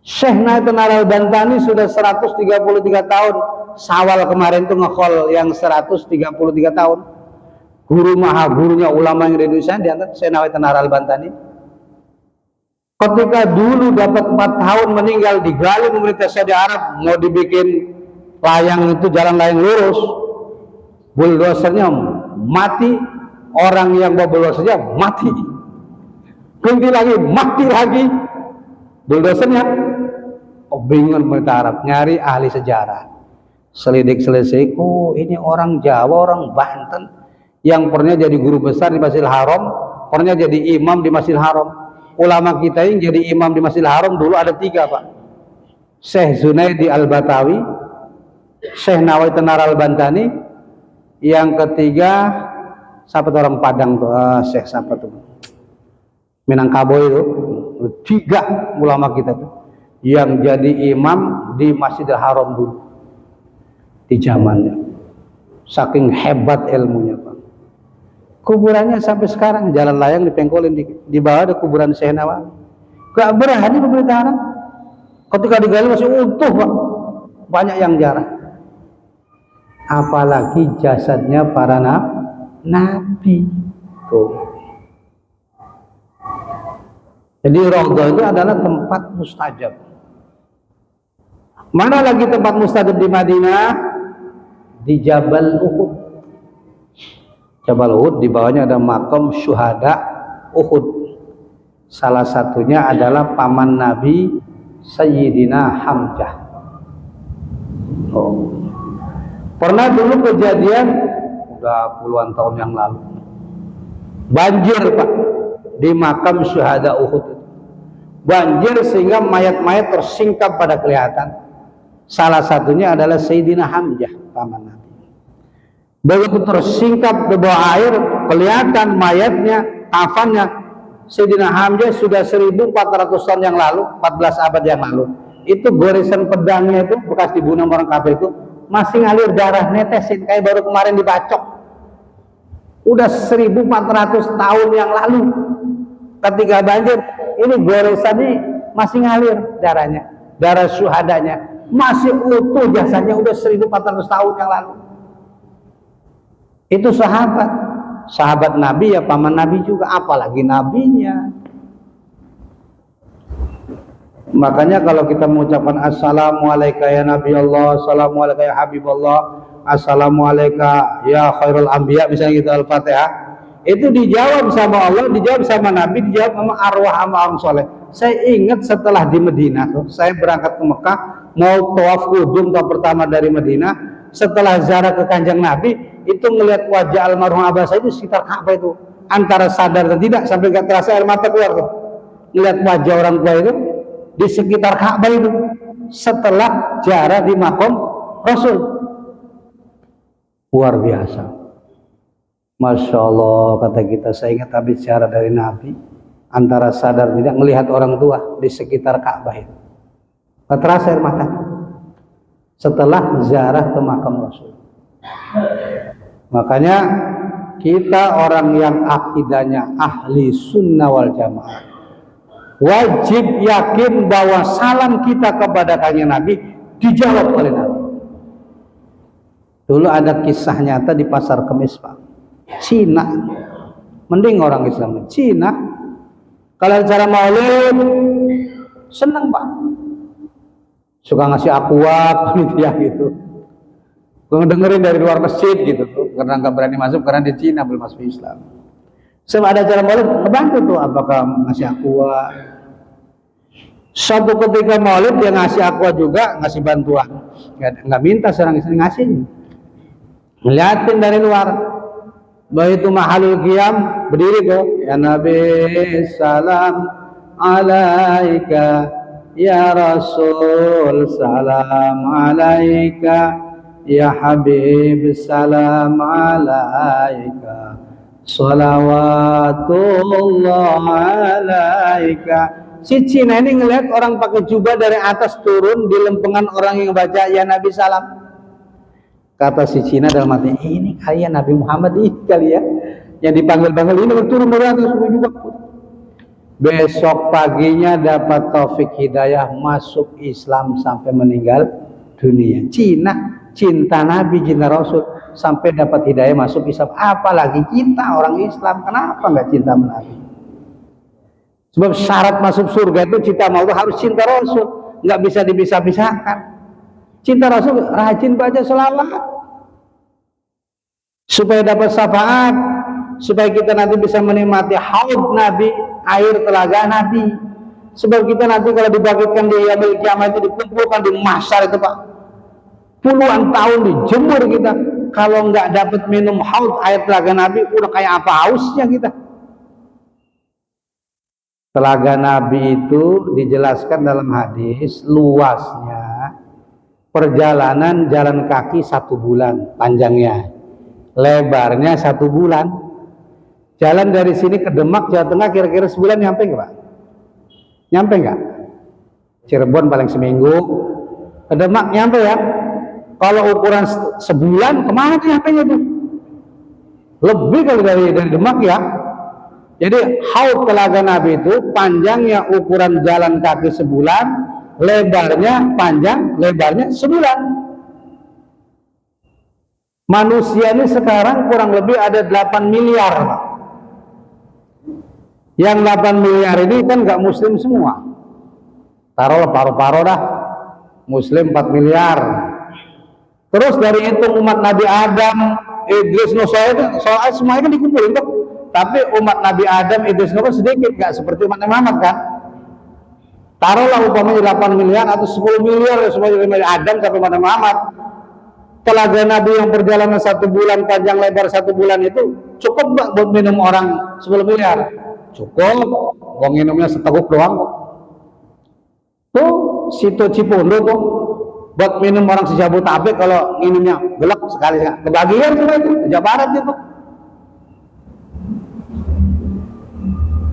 Syekh Nahdlatul Al-Albani sudah 133 tahun. Sawal kemarin tuh ngekhol yang 133 tahun. Guru maha gurunya ulama yang di Indonesia diantara Syekh Nahdlatul Al-Albani. Ketika dulu dapat 4 tahun meninggal, digali pemerintah Saudi Arab, mau dibikin layang itu jalan layang lurus, bulldosernya mati, orang yang bawa bulldosernya mati, ganti lagi mati lagi bulldosernya. Bingung pemerintah Arab, nyari ahli sejarah, selidik-selidik, oh ini orang Jawa, orang Banten yang pernah jadi guru besar di Masjidil Haram, pernah jadi imam di Masjidil Haram. Ulama kita yang jadi imam di Masjidil Haram dulu ada 3 Pak. Syekh Zunaidi Al-Batawi, Syekh Nawawi Al-Bantani, yang ketiga siapa tuh orang Padang tuh, Syekh siapa tuh, Minangkabau itu. 3 ulama kita tuh yang jadi imam di Masjidil Haram dulu di zamannya. Saking hebat ilmunya Pak. Kuburannya sampai sekarang jalan layang dipengkolin, di bawah ada kuburan Syekh Nawawi. Gak berani pemerintah Arab. Ketika digali masih utuh Pak. Banyak yang jarang. Apalagi jasadnya para nabi. Tuh. Jadi Raudhah itu adalah tempat mustajab. Mana lagi tempat mustajab di Madinah? Di Jabal Uhud. Jabal Uhud di bawahnya ada makam syuhada Uhud. Salah satunya adalah paman Nabi Sayyidina Hamzah. Oh. Pernah dulu kejadian udah puluhan tahun yang lalu. Banjir Pak di makam syuhada Uhud. Banjir sehingga mayat-mayat tersingkap pada kelihatan. Salah satunya adalah Sayyidina Hamzah, paman Nabi. Begitu tersingkap di bawah air, kelihatan mayatnya, kafannya. Sayyidina Hamzah sudah 1400 tahun yang lalu, 14 abad yang lalu. Itu goresan pedangnya itu bekas dibunuh orang kafir itu masih ngalir darah, netesin kayak baru kemarin dibacok. Udah 1400 tahun yang lalu ketika banjir, ini goresannya masih ngalir darahnya, darah syuhadanya masih utuh, jasadnya udah 1400 tahun yang lalu. Itu sahabat Nabi ya, paman Nabi juga, apalagi nabinya. Makanya kalau kita mengucapkan assalamualaikum ya Nabi Allah, assalamualaikum ya Habib Allah, assalamualaikum ya khairul anbiya, misalnya gitu Al-Fatihah, itu dijawab sama Allah, dijawab sama Nabi, dijawab sama arwah sama orang soleh. Saya ingat setelah di Madinah tuh, saya berangkat ke Mekah, mau tawaf kudum tahun pertama dari Madinah. Setelah ziarah ke kanjeng Nabi, itu ngelihat wajah almarhum Abah saya itu sekitar Ka'bah itu, antara sadar dan tidak sampai gak terasa air mata keluar tuh. Ngelihat wajah orang tua itu di sekitar Ka'bah itu setelah ziarah di makam Rasul. Luar biasa. Masya Allah, kata kita, saya ingat habis ziarah dari Nabi, antara sadar tidak ngelihat orang tua di sekitar Ka'bah itu. Gak terasa air mata setelah ziarah ke makam Rasul. Makanya kita orang yang akidahnya ahli sunnah wal jamaah wajib yakin bahwa salam kita kepada kanjeng Nabi dijawab oleh Nabi. Dulu ada kisah nyata di pasar Kemis, Pak. Cina, mending orang Islam. Cina, kalau acara maulid seneng, Pak. Suka ngasih aqua, panitia gitu. Dengerin dari luar masjid gitu tuh, karena nggak berani masuk karena di Cina belum masuk Islam. Sama ada acara maulid ngebantu tuh, apakah ngasih aqua. Suatu ketika maulid dia ngasih aqua juga, ngasih bantuan. Nggak minta seorang istri ngasih. Ngeliatin dari luar, Baitu mahalul qiyam, berdiri tuh, ya Nabi salam alaika, ya Rasul salam alaika, ya Habib salam alaika, salawatullah alaika. Si Cina ini ngelihat orang pakai jubah dari atas turun di lempengan orang yang baca ya Nabi salam. Kata si Cina dalam hati, ini kalian Nabi Muhammad ini kali ya, yang dipanggil-panggil ini turun dari atas juga. Besok paginya dapat taufik hidayah masuk Islam sampai meninggal dunia. Cina cinta Nabi, cinta Rasul sampai dapat hidayah masuk Islam. Apalagi kita orang Islam, kenapa nggak cinta Nabi? Sebab syarat masuk surga itu cinta Allah, harus cinta Rasul, nggak bisa dipisah-pisahkan. Cinta Rasul, rajin baca selawat supaya dapat syafaat, supaya kita nanti bisa menikmati haud Nabi, air telaga Nabi. Sebab kita nanti kalau dibangkitkan di yaumil kiamat itu dikumpulkan di mahsyar itu, Pak, puluhan tahun dijemur kita, kalau nggak dapat minum haud air telaga Nabi, udah kayak apa hausnya kita. Telaga Nabi itu dijelaskan dalam hadis luasnya perjalanan jalan kaki 1 bulan panjangnya, lebarnya 1 bulan. Jalan dari sini ke Demak, Jawa Tengah kira-kira sebulan nyampe nggak, Pak? Nyampe nggak? Cirebon paling seminggu, ke Demak nyampe ya. Kalau ukuran sebulan kemana tuh nyampe nya tuh? Lebih kali dari Demak ya. Jadi haud telaga Nabi itu panjangnya ukuran jalan kaki sebulan, lebarnya panjang, lebarnya sebulan. Manusia ini sekarang kurang lebih ada 8 miliar. Yang 8 miliar ini kan nggak muslim semua. Taruhlah paruh-paruh dah. Muslim 4 miliar. Terus dari itu umat Nabi Adam, Idris, Nuh, soal semuanya kan dikumpulin kok. Tapi umat Nabi Adam, Idris, Nuh sedikit, nggak seperti umat Nabi Muhammad kan. Taruhlah umpamanya 8 miliar atau 10 miliar semuanya dari Adam sampai Nabi Muhammad. Telaga Nabi yang perjalanan 1 bulan, panjang lebar 1 bulan itu cukup nggak buat minum orang 10 miliar? Cukup, gua minumnya seteguk doang kok. Tuh, situ Cipondo tuh buat minum orang sejabotabek kalau minumnya gelap sekali kebagian semua itu, Jawa Barat itu.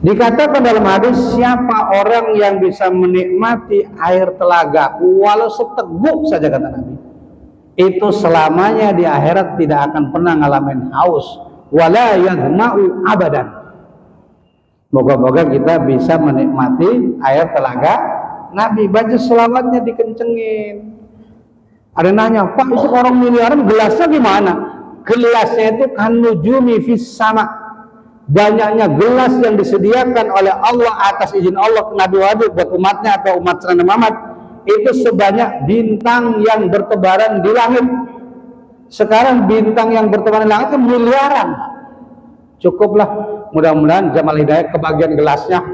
Dikatakan dalam hadis, siapa orang yang bisa menikmati air telaga walau seteguk saja, kata Nabi, itu selamanya di akhirat tidak akan pernah ngalamin haus, wala yadhma'u abadan. Moga-moga kita bisa menikmati air telaga Nabi. Baca selawatnya dikencengin. Ada nanya, Pak, itu orang miliaran gelasnya gimana? Gelasnya itu kan nujumi fis sama. Banyaknya gelas yang disediakan oleh Allah atas izin Allah Nabi wajib buat umatnya atau umat Nabi Muhammad itu sebanyak bintang yang bertebaran di langit. Sekarang bintang yang bertebaran di langit itu miliaran. Cukuplah, mudah-mudahan Jamal Hidayat kebagian gelasnya.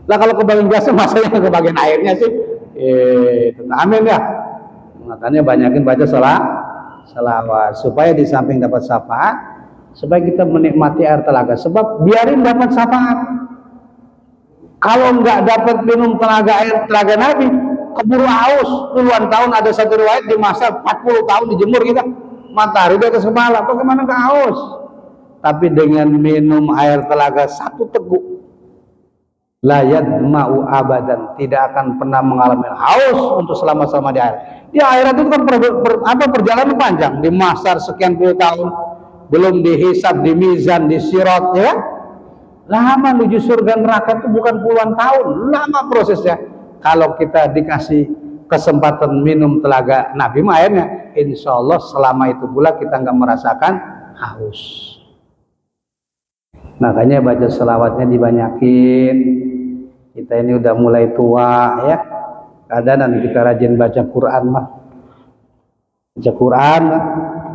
Lah kalau kebagian gelasnya, masa yang kebagian airnya sih? Amin ya. Makanya banyakin baca salawat supaya di samping dapat syafaat, supaya kita menikmati air telaga. Sebab biarin dapat syafaat, kalau nggak dapat minum air telaga Nabi, keburu haus. Puluhan tahun, ada satu riwayat di masa 40 tahun dijemur kita, matahari di atas kepala, bagaimana nggak haus? Tapi dengan minum air telaga 1 teguk, la yadma'u abadan, tidak akan pernah mengalami haus untuk selama-selama di air. Di akhirat itu kan perjalanan panjang, di mahsyar sekian puluh tahun, belum dihisab, di mizan, di sirat, ya. Lama menuju surga neraka itu bukan puluhan tahun, lama prosesnya. Kalau kita dikasih kesempatan minum telaga Nabi, airnya insya Allah selama itu pula kita nggak merasakan haus. Makanya baca selawatnya dibanyakin. Kita ini udah mulai tua ya. Kadang kita rajin baca Quran mah. Baca Quran,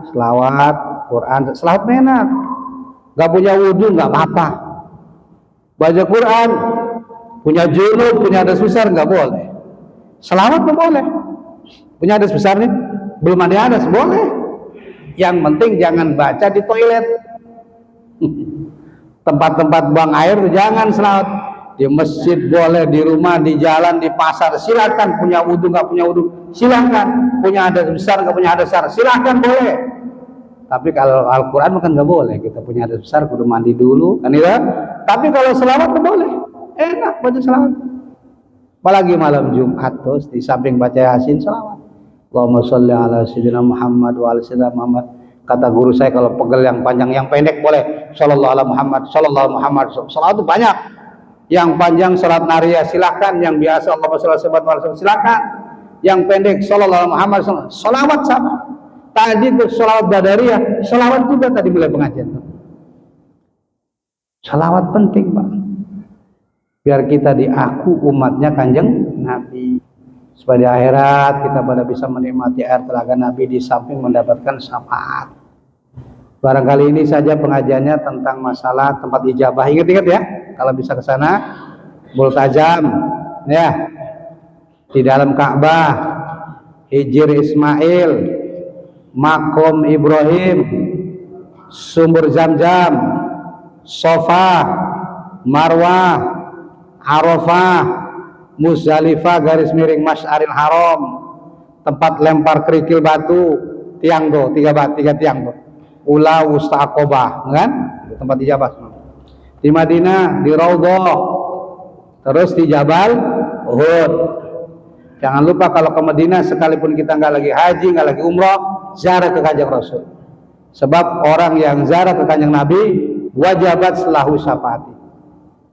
selawat, Quran, selawat enak. Gak punya wudhu nggak apa-apa. Baca Quran, punya junub, punya hadas besar nggak boleh. Selawat nggak boleh. Punya hadas besar nih, belum ada hadas boleh. Yang penting jangan baca di toilet. Tempat-tempat buang air jangan selawat. Di masjid boleh, di rumah, di jalan, di pasar silakan. Punya wudhu nggak punya wudhu silakan. Punya hadas besar nggak punya hadas besar silakan boleh. Tapi kalau Al-Quran kan nggak boleh. Kita punya hadas besar kudu mandi dulu kan ya. Tapi kalau selawat nggak boleh. Enak baca selawat. Apalagi malam Jumat terus di samping baca Yasin selawat. Allahumma sholli ala sayyidina Muhammad wa ala sayyidina Muhammad. Kata guru saya kalau pegel yang panjang, yang pendek boleh. Sallallahu ala Muhammad, sallallahu Muhammad. Salawat itu banyak. Yang panjang salat nariyah silakan, yang biasa Allahumma sholli ala Muhammad silakan. Yang pendek sallallahu Muhammad. Salawat sama. Tadi itu salawat badariyah, salawat juga tadi mulai pengajian. Salawat penting, Pak. Biar kita diaku umatnya Kanjeng Nabi. Supaya di akhirat kita pada bisa menikmati air telaga Nabi di samping mendapatkan syafaat. Barangkali ini saja pengajiannya tentang masalah tempat ijabah. Ingat-ingat ya, kalau bisa ke sana, Multajam, ya, di dalam Ka'bah, Hijir Ismail, Makom Ibrahim, Sumber Zam-Zam, Sofa, Marwah, Arafah, Muzdalifah garis miring Masy'aril Haram, tempat lempar kerikil batu, tiang do, tiga tiang do. Ula Wusta Aqobah, kan? Tempat ijabah. Di Madinah di Raudhah, terus di Jabal Uhud. Jangan lupa kalau ke Madinah sekalipun kita nggak lagi haji, nggak lagi umrah, ziarah ke Kanjeng Rasul. Sebab orang yang ziarah ke Kanjeng Nabi wajabat selahu syafaati.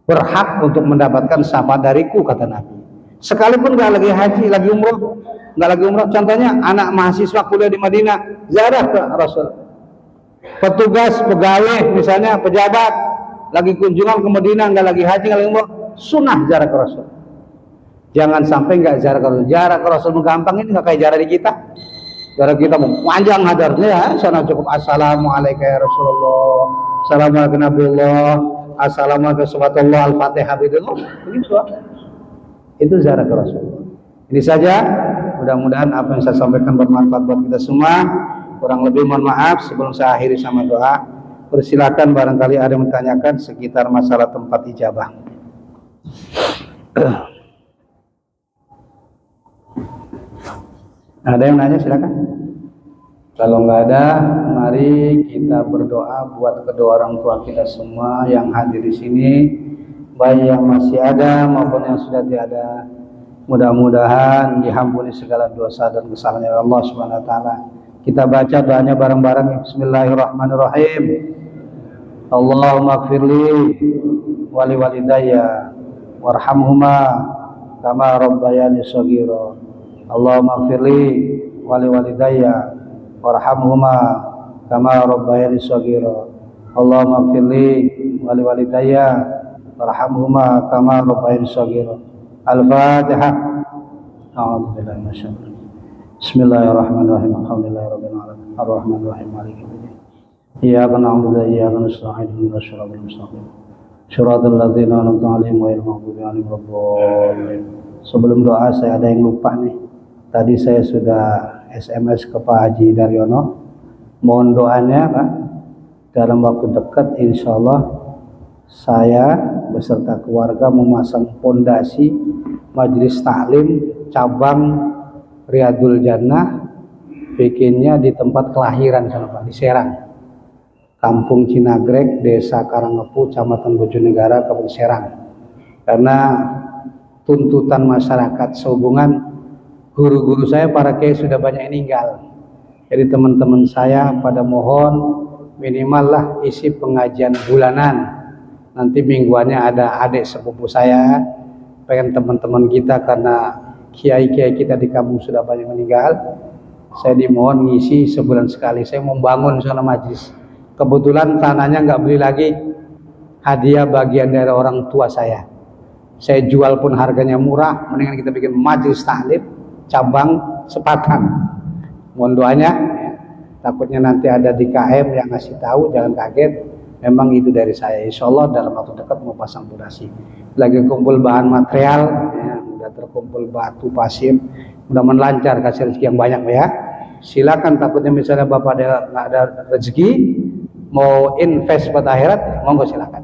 Berhak untuk mendapatkan syafaat dariku kata Nabi. Sekalipun nggak lagi haji, lagi umrah, nggak lagi umrah. Contohnya anak mahasiswa kuliah di Madinah, ziarah ke Rasul. Petugas, pegawai, misalnya pejabat, lagi kunjungan ke Madinah, nggak lagi haji, nggak lagi umrah, sunnah ziarah ke Rasul. Jangan sampai nggak ziarah ke Rasul. Ziarah ke Rasul gampang ini nggak kayak ziarah di kita. Ziarah kita panjang hadarnya ya, sana cukup assalamualaikum ya Rasulullah, assalamualaikum Nabiullah, assalamualaikum warahmatullahi al-fatihah begitu. Itu ziarah ke Rasul. Ini saja, mudah-mudahan apa yang saya sampaikan bermanfaat buat kita semua. Kurang lebih mohon maaf. Sebelum saya akhiri sama doa, persilakan barangkali ada yang menanyakan sekitar masalah tempat ijabah. Ada yang nanya silakan. Kalau nggak ada, mari kita berdoa buat kedua orang tua kita semua yang hadir di sini, baik yang masih ada maupun yang sudah tiada. Mudah-mudahan diampuni segala dosa dan kesalahan Allah Subhanahu wa taala. Kita baca doanya bareng-bareng. Bismillahirrahmanirrahim. Allahumma ighfirli wa li walidayya warhamhuma kama rabbayani shaghira. Allahumma ighfirli wa li walidayya warhamhuma kama rabbayani shaghira. Allahumma ighfirli wa li walidayya warhamhuma kama rabbayani shaghira. Al-Fatihah. A'udzu billahi minasyaitonir rajim. Bismillahirrahmanirrahim. Alhamdulillahirabbil alamin. Arrahmanir rahim. Maliki yaumiddin. Iyyaka na'budu wa iyyaka nasta'in. Ihdinas siratal mustaqim. Shiratal ladzina an'amta 'alaihim ghairil maghdubi 'alaihim waladdallin. Sebelum doa saya ada yang lupa nih. Tadi saya sudah SMS ke Pak Haji Daryono. Mohon doanya Pak. Dalam waktu dekat insyaallah saya beserta keluarga memasang pondasi majelis taklim cabang Riyadul Jannah, bikinnya di tempat kelahiran sana Pak, di Serang, Kampung Cinagrek, Desa Karangepu, Kecamatan Bojonegara, Kabupaten Serang. Karena tuntutan masyarakat sehubungan guru-guru saya para kiai sudah banyak yang meninggal. Jadi teman-teman saya pada mohon minimal lah isi pengajian bulanan. Nanti mingguannya ada adik sepupu saya, pengen teman-teman kita karena kiai-kiai kita di kampung sudah banyak meninggal. Saya dimohon ngisi sebulan sekali. Saya mau bangun sana majlis. Kebetulan tanahnya nggak beli lagi, hadiah bagian dari orang tua saya. Saya jual pun harganya murah, mendingan kita bikin majelis taklim cabang Sepatan. Mohon doanya, ya. Takutnya nanti ada di KM yang ngasih tahu, jangan kaget. Memang itu dari saya. Insya Allah dalam waktu dekat mau pasang fondasi. Lagi kumpul bahan material, ya, udah terkumpul batu, pasir, mudah lancar, kasih rezeki yang banyak ya. Silakan, takutnya misalnya Bapak nggak ada rezeki, mau invest pada akhirat, monggo silakan.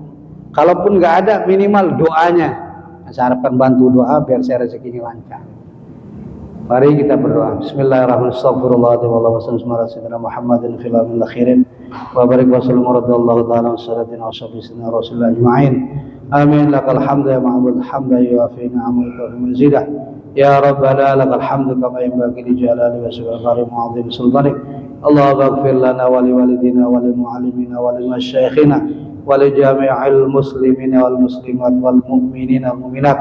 Kalaupun nggak ada, minimal doanya. Saya harapkan bantu doa biar saya rezekinya lancar. Mari kita berdoa. Bismillahirrahmanirrahim. Astagfirullahaladzim. Allahumma salli ala sayyidina Muhammadin fil alamin akhirin. Wa barik wa sallim radhiyallahu ta'ala an salatina wa sahbihi rasulillah ajma'in. Amin. Lakal hamdu ya ma'bud hamda yuafi ni'amaka wa mazidah. Ya Rabbana lakal hamdu kama yanbaghi li jalali wa subhanallahi wa 'azimi sultanik. Allahumma ighfir lana wa li walidina wa lil mu'allimina wa lil masyayikhina wa li jami'il muslimina wal muslimat wal mu'minina wal mu'minat.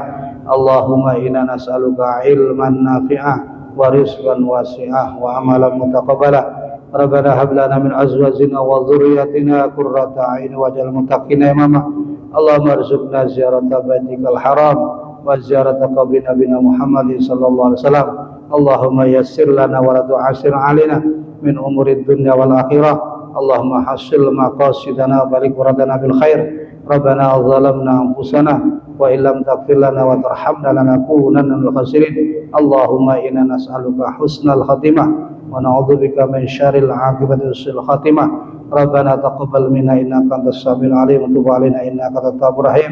Allahumma inna nas'aluka ilman nafi'ah wa rizqan wasi'ah wa amalan mutaqabbala. Rabbana hab lana min azwajina wa dhurriyyatina qurrata a'yun waj'al muttaqina imama. Allahumma arzuqna ziyarata baitikal haram wa ziyarata qabri nabiyina Muhammadin sallallahu alaihi wasallam. Allahumma yassir lana wa la tu'assir alaina min umuri dunya wal akhirah. Allahumma hassil maqasidana wa barik waradana bil khair. Rabbana zalamna anfusana wa illam taghfir lana wa tarhamna lanakunanna minal khasirin. Allahumma inna nas'aluka husnal khatimah wa na'udzubika min syarril 'aqibati su'il khatimah. Rabbana taqabbal minna innaka antas samiul 'alim wa tub 'alaina innaka antat tawwabur rahim.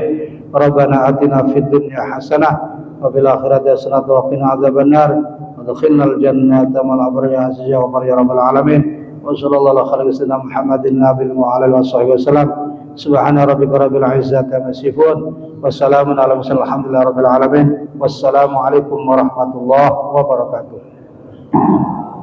Rabbana atina fid dunya hasanah wa fil akhirati hasanah wa qina adzabannar. Adkhilnal jannata ma'al abrari ya rabbal alamin. Wa sallallahu ala sayyidina Muhammadin nabiyil wa ala alihi washabihi wasallam. Subhana rabbika rabbil izzati amma yasifun wa salamun ala mursalin alhamdulillahi rabbil alamin. Wassalamu alaikum warahmatullahi wabarakatuh.